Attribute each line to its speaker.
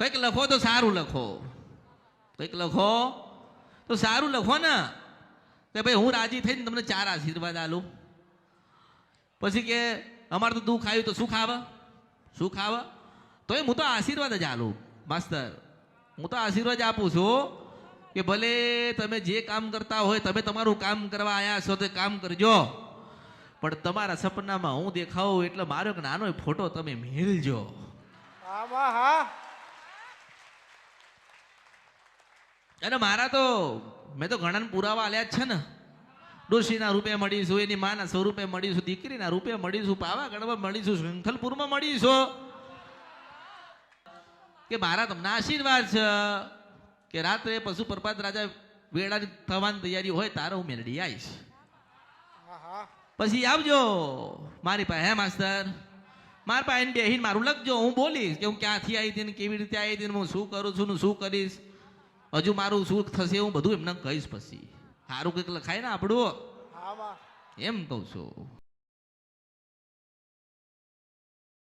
Speaker 1: કંઈક લખો તો સારું લખો, કંઈક લખો તો સારું લખો ને કે ભાઈ હું રાજી થઈને તમને 4 આશીર્વાદ આલું. પછી કે અમારે તો દુઃખ આવ્યું તો સુખ આવે, સુખ આવે તો હું તો આશીર્વાદ જ આલું. માસ્તર હું તો આશીર્વાદ આપું છું કે ભલે તમે જે કામ કરતા હોય, તમે તમારું કામ કરવા આવ્યા છો તો કામ કરજો, પણ તમારા સપનામાં હું દેખાવું એટલે મારો એક નાનો ફોટો તમે મેળજો. અને મારા તો મેં તો ઘણા પુરાવા આલ્યા જ છે ને. ડોશીના રૂપે મળીશું, એની માના સ્વરૂપે મળીશું, દીકરીના રૂપે મળીશું, પાવાગઢમાં મળીશું, શૃંખલપુરમાં મળીશું. કે મારા તમને આશીર્વાદ છે કે રાત્રે પશુ પ્રપાત રાજા વેળાની થવાની તૈયારી હોય તારે હું મેળડી આવીશ. પછી આવજો મારી પાસે. હે માસ્તર, મારી પાસે બેહીને મારું લખજો, હું બોલીશ કે હું ક્યાંથી આવી હતી ને કેવી રીતે આવી હતી, હું શું કરું છું ને શું કરીશ, હજુ મારું શું થશે હું બધું એમને કહીશ. પછી સારું કંઈક લખાય ને આપણું, એમ કહું છું.